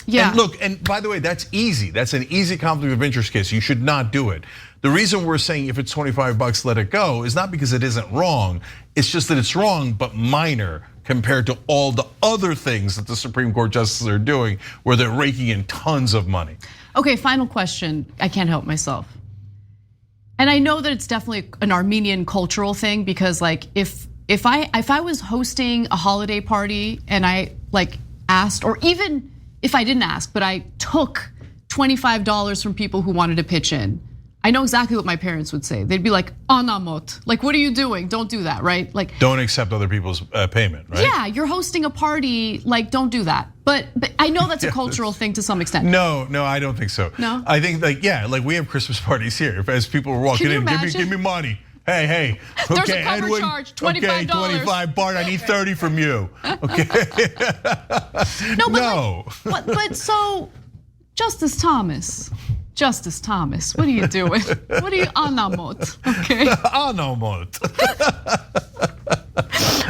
[SPEAKER 2] Yeah.
[SPEAKER 1] And look, and by the way, that's easy. That's an easy conflict of interest case. You should not do it. The reason we're saying if it's $25, let it go, is not because it isn't wrong. It's just that it's wrong, but minor compared to all the other things that the Supreme Court justices are doing, where they're raking in tons of money.
[SPEAKER 2] Okay, final question. I can't help myself. And I know that it's definitely an Armenian cultural thing, because like if I was hosting a holiday party and I like asked, or even if I didn't ask, but I took $25 from people who wanted to pitch in, I know exactly what my parents would say. They'd be like, "Anamot, like what are you doing? Don't do that, right?" Like
[SPEAKER 1] don't accept other people's payment, right?
[SPEAKER 2] Yeah, you're hosting a party, like don't do that. But I know that's a cultural thing to some extent.
[SPEAKER 1] No, I don't think so.
[SPEAKER 2] No?
[SPEAKER 1] I think like we have Christmas parties here. As people are walking in, give me money. Hey,
[SPEAKER 2] There's
[SPEAKER 1] okay,
[SPEAKER 2] a cover
[SPEAKER 1] Edwin,
[SPEAKER 2] charge, $25.
[SPEAKER 1] Okay, 25, Bart, I need 30 from you. Okay.
[SPEAKER 2] No, but so Justice Thomas, what are you doing? What are you anamot? Okay.
[SPEAKER 1] Anamot.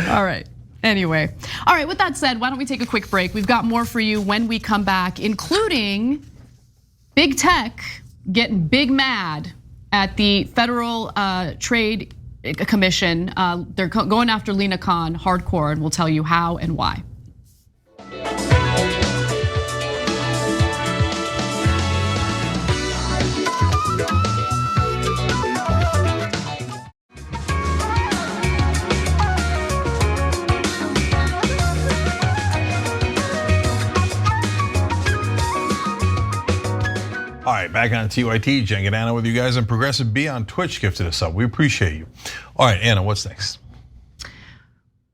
[SPEAKER 2] All right. Anyway, all right. With that said, why don't we take a quick break? We've got more for you when we come back, including big tech getting big mad at the Federal Trade Commission. They're going after Lina Khan hardcore, and we'll tell you how and why.
[SPEAKER 1] All right, back on TYT, Cenk and Anna with you guys, and Progressive B on Twitch gifted us up. We appreciate you. All right, Anna, what's next?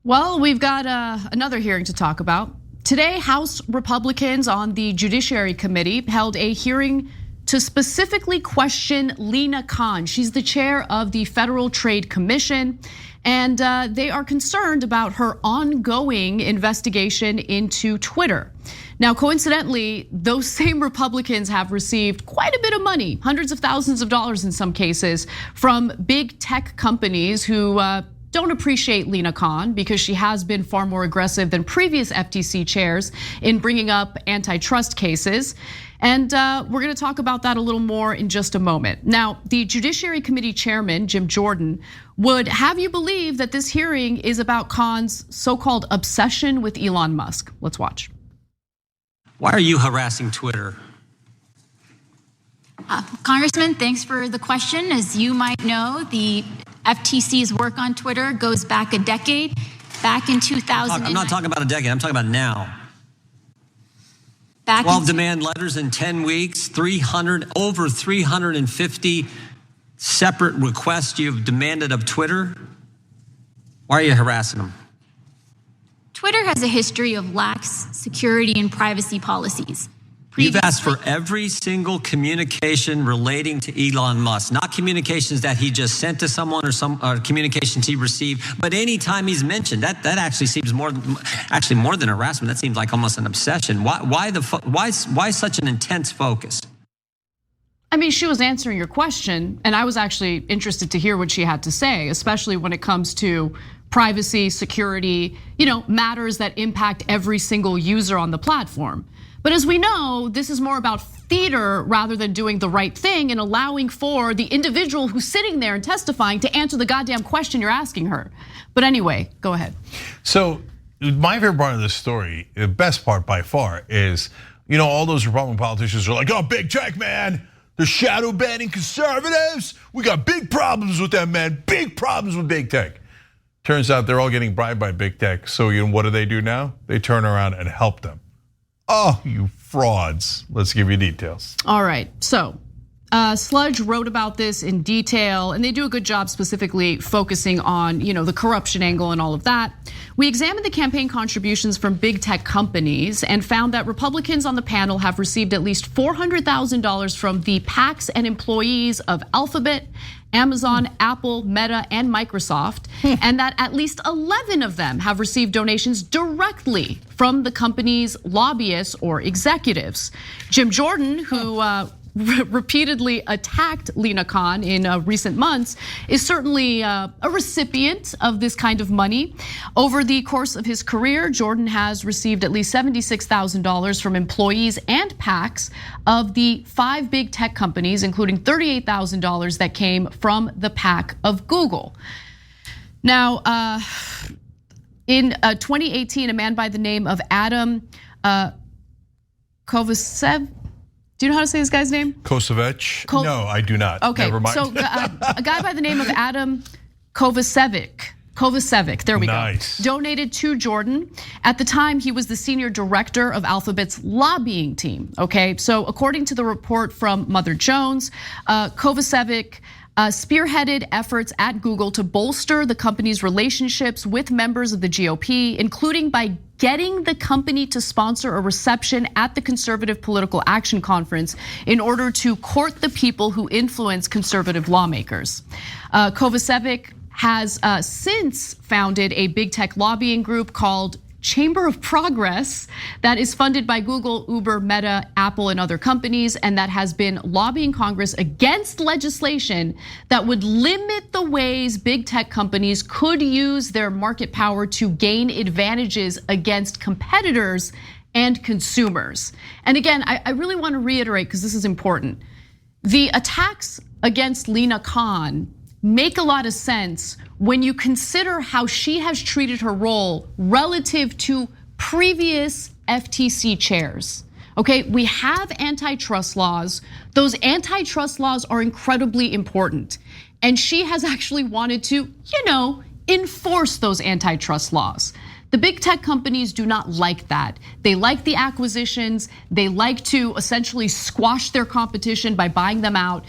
[SPEAKER 2] Well, we've got another hearing to talk about. Today, House Republicans on the Judiciary Committee held a hearing to specifically question Lina Khan. She's the chair of the Federal Trade Commission, and they are concerned about her ongoing investigation into Twitter. Now, coincidentally, those same Republicans have received quite a bit of money, hundreds of thousands of dollars in some cases, from big tech companies who don't appreciate Lina Khan because she has been far more aggressive than previous FTC chairs in bringing up antitrust cases. And we're gonna talk about that a little more in just a moment. Now, the Judiciary Committee Chairman, Jim Jordan, would have you believe that this hearing is about Khan's so-called obsession with Elon Musk. Let's watch.
[SPEAKER 7] Why are you harassing Twitter?
[SPEAKER 8] Congressman, thanks for the question. As you might know, the FTC's work on Twitter goes back a decade. Back in 2000,
[SPEAKER 7] I'm not talking about a decade, I'm talking about now.
[SPEAKER 8] Back
[SPEAKER 7] 12 demand letters in 10 weeks, over 350 separate requests you've demanded of Twitter. Why are you harassing them?
[SPEAKER 8] Twitter has a history of lax security and privacy policies.
[SPEAKER 7] You've asked for every single communication relating to Elon Musk, not communications that he just sent to someone or some communications he received, but anytime he's mentioned, that actually seems more than harassment. That seems like almost an obsession. Why such an intense focus?
[SPEAKER 2] I mean, she was answering your question, and I was actually interested to hear what she had to say, especially when it comes to privacy, security, matters that impact every single user on the platform. But as we know, this is more about theater rather than doing the right thing and allowing for the individual who's sitting there and testifying to answer the goddamn question you're asking her. But anyway, go ahead.
[SPEAKER 1] So my favorite part of this story, the best part by far is, all those Republican politicians are like, oh, big tech, man. They're shadow banning conservatives. We got big problems with them, man. Big problems with big tech. Turns out they're all getting bribed by big tech. So what do they do now? They turn around and help them. Oh, you frauds. Let's give you details.
[SPEAKER 2] All right, so Sludge wrote about this in detail, and they do a good job specifically focusing on the corruption angle and all of that. We examined the campaign contributions from big tech companies and found that Republicans on the panel have received at least $400,000 from the PACs and employees of Alphabet, Amazon, Apple, Meta, and Microsoft, and that at least 11 of them have received donations directly from the company's lobbyists or executives. Jim Jordan, who repeatedly attacked Lina Khan in recent months, is certainly a recipient of this kind of money. Over the course of his career, Jordan has received at least $76,000 from employees and PACs of the 5 big tech companies, including $38,000 that came from the PAC of Google. Now, in 2018, a man by the name of Adam Kovacev. Do you know how to say this guy's name?
[SPEAKER 1] Kovacevic? No, I do not.
[SPEAKER 2] Okay,
[SPEAKER 1] Never mind.
[SPEAKER 2] So a guy by the name of Adam Kovacevic Kovacevic, there we
[SPEAKER 1] Nice.
[SPEAKER 2] go, donated to Jordan. At the time, he was the senior director of Alphabet's lobbying team, okay? So according to the report from Mother Jones, Kovacevic spearheaded efforts at Google to bolster the company's relationships with members of the GOP, including by getting the company to sponsor a reception at the Conservative Political Action Conference in order to court the people who influence conservative lawmakers. Kovacevic has since founded a big tech lobbying group called Chamber of Progress that is funded by Google, Uber, Meta, Apple, and other companies, and that has been lobbying Congress against legislation that would limit the ways big tech companies could use their market power to gain advantages against competitors and consumers. And again, I really want to reiterate, because this is important. The attacks against Lina Khan make a lot of sense when you consider how she has treated her role relative to previous FTC chairs. Okay, we have antitrust laws. Those antitrust laws are incredibly important. And she has actually wanted to, enforce those antitrust laws. The big tech companies do not like that. They like the acquisitions. They like to essentially squash their competition by buying them out.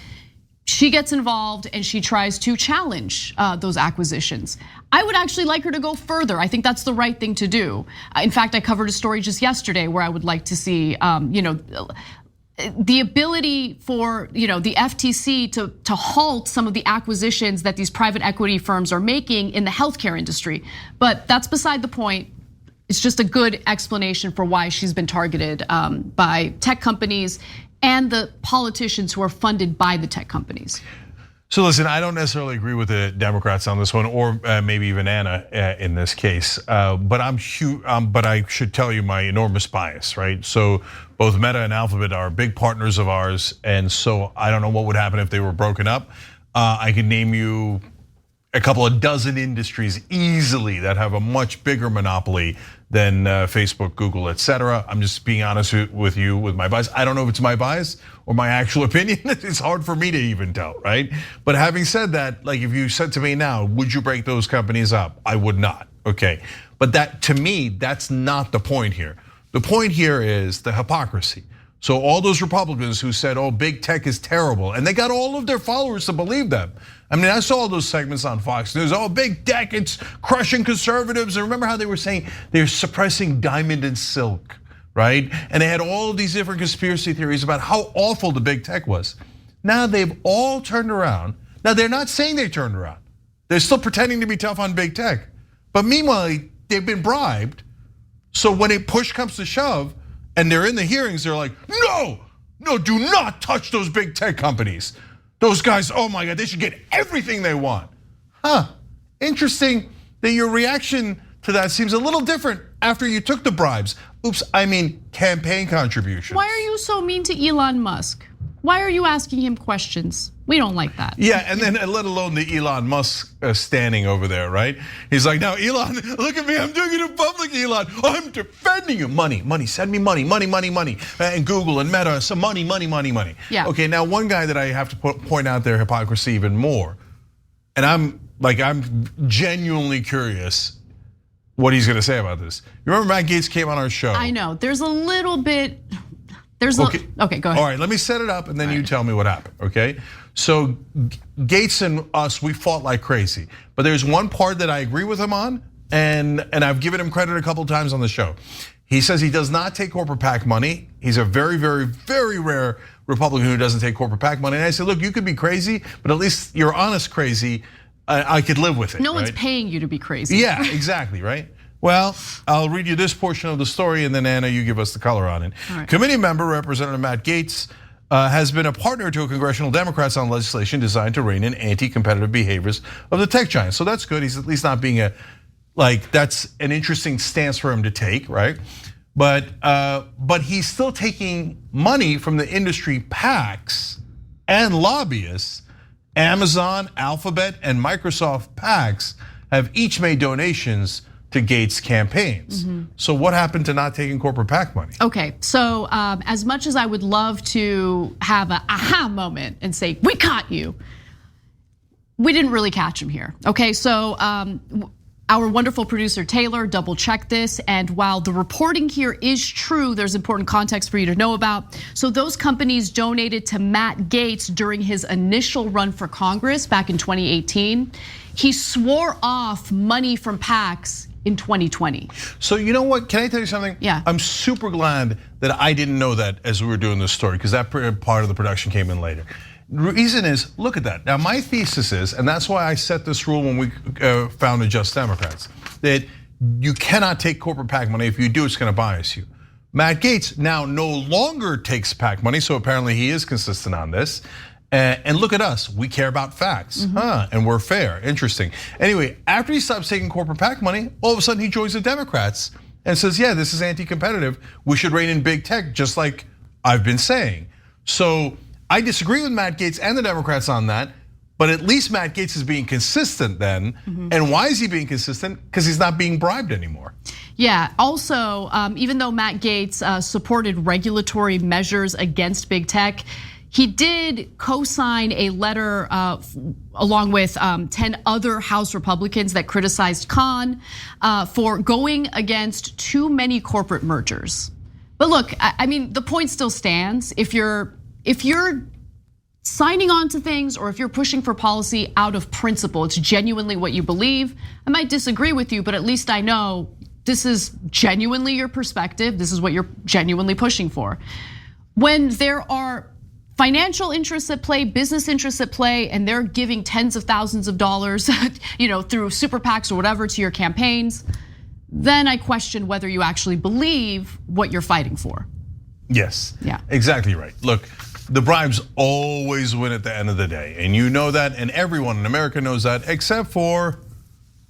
[SPEAKER 2] She gets involved and she tries to challenge those acquisitions. I would actually like her to go further. I think that's the right thing to do. In fact, I covered a story just yesterday where I would like to see, the ability for the FTC to halt some of the acquisitions that these private equity firms are making in the healthcare industry. But that's beside the point. It's just a good explanation for why she's been targeted by tech companies and the politicians who are funded by the tech companies.
[SPEAKER 1] So listen, I don't necessarily agree with the Democrats on this one, or maybe even Anna in this case. But I should tell you my enormous bias, right? So both Meta and Alphabet are big partners of ours, and so I don't know what would happen if they were broken up. I could name you a couple of dozen industries easily that have a much bigger monopoly than Facebook, Google, etc. I'm just being honest with you with my bias. I don't know if it's my bias or my actual opinion. It's hard for me to even tell, right? But having said that, like if you said to me now, would you break those companies up? I would not, okay? But that, to me, that's not the point here. The point here is the hypocrisy. So all those Republicans who said, big tech is terrible, and they got all of their followers to believe them. I mean, I saw those segments on Fox News. Big tech, it's crushing conservatives. And remember how they were saying they're suppressing diamond and silk, right? And they had all of these different conspiracy theories about how awful the big tech was. Now they've all turned around. Now they're not saying they turned around. They're still pretending to be tough on big tech. But meanwhile, they've been bribed. So when a push comes to shove and they're in the hearings, they're like, no, do not touch those big tech companies. Those guys, oh my God, they should get everything they want. Interesting that your reaction to that seems a little different after you took the bribes. Oops, I mean campaign contributions.
[SPEAKER 2] Why are you so mean to Elon Musk? Why are you asking him questions? We don't like that.
[SPEAKER 1] Yeah, and then let alone the Elon Musk standing over there, right? He's like, now Elon, look at me, I'm doing it in public, Elon. I'm defending you. Money, send me money. And Google and Meta, some money.
[SPEAKER 2] Yeah.
[SPEAKER 1] Okay, now one guy that I have to point out their hypocrisy even more, and I'm genuinely curious what he's gonna say about this. You remember Matt Gaetz came on our show?
[SPEAKER 2] I know, there's a little bit, okay, go ahead.
[SPEAKER 1] All right, let me set it up and then you tell me what happened, okay? So Gaetz and us, we fought like crazy. But there's one part that I agree with him on, and I've given him credit a couple of times on the show. He says he does not take corporate PAC money. He's a very, very, very rare Republican who doesn't take corporate PAC money. And I said, look, you could be crazy, but at least you're honest crazy. I could live with it.
[SPEAKER 2] No one's paying you to be crazy.
[SPEAKER 1] Yeah, exactly, right? Well, I'll read you this portion of the story and then Anna, you give us the color on it.
[SPEAKER 2] Right.
[SPEAKER 1] Committee member Representative Matt Gaetz has been a partner to congressional Democrats on legislation designed to rein in anti-competitive behaviors of the tech giants. So that's good. He's at least not being that's an interesting stance for him to take, right? But he's still taking money from the industry PACs and lobbyists. Amazon, Alphabet, and Microsoft PACs have each made donations to Gaetz campaigns. So what happened to not taking corporate PAC money?
[SPEAKER 2] Okay, so as much as I would love to have an aha moment and say, we caught you, we didn't really catch him here. Okay, so Our wonderful producer Taylor double-checked this, and while the reporting here is true, there's important context for you to know about. So those companies donated to Matt Gaetz during his initial run for Congress back in 2018. He swore off money from PACs in 2020.
[SPEAKER 1] So you know what, can I tell you something?
[SPEAKER 2] Yeah.
[SPEAKER 1] I'm super glad that I didn't know that as we were doing this story, because that part of the production came in later. The reason is, look at that. Now my thesis is, and that's why I set this rule when we founded Just Democrats, that you cannot take corporate PAC money. If you do, it's gonna bias you. Matt Gaetz now no longer takes PAC money, so apparently he is consistent on this. And look at us, we care about facts, and we're fair, interesting. Anyway, after he stops taking corporate PAC money, all of a sudden he joins the Democrats and says, yeah, this is anti-competitive. We should rein in big tech, just like I've been saying. So I disagree with Matt Gaetz and the Democrats on that, but at least Matt Gaetz is being consistent then. And why is he being consistent? Because he's not being bribed anymore.
[SPEAKER 2] Yeah, also, even though Matt Gaetz supported regulatory measures against big tech, he did co-sign a letter along with 10 other House Republicans that criticized Khan for going against too many corporate mergers. But look, I mean, the point still stands. If you're signing on to things, or if you're pushing for policy out of principle, it's genuinely what you believe. I might disagree with you, but at least I know this is genuinely your perspective. This is what you're genuinely pushing for. When there are financial interests at play, business interests at play, and they're giving tens of thousands of dollars, through super PACs or whatever to your campaigns, then I question whether you actually believe what you're fighting for.
[SPEAKER 1] Yes,
[SPEAKER 2] yeah,
[SPEAKER 1] exactly right. Look, the bribes always win at the end of the day, and you know that, and everyone in America knows that, except for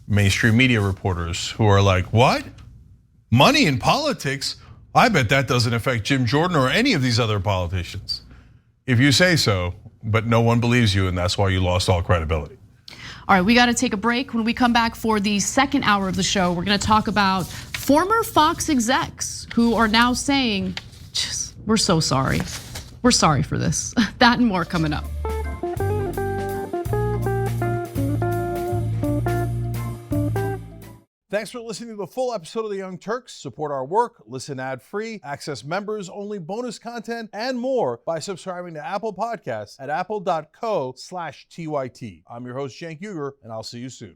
[SPEAKER 1] mainstream media reporters who are like, what? Money in politics? I bet that doesn't affect Jim Jordan or any of these other politicians. If you say so, but no one believes you, and that's why you lost all credibility.
[SPEAKER 2] All right, we got to take a break. When we come back for the second hour of the show, we're going to talk about former Fox execs who are now saying, we're so sorry. We're sorry for this. That and more coming up.
[SPEAKER 1] Thanks for listening to the full episode of The Young Turks. Support our work, listen ad-free, access members-only bonus content, and more by subscribing to Apple Podcasts at apple.co/TYT. I'm your host, Cenk Uygur, and I'll see you soon.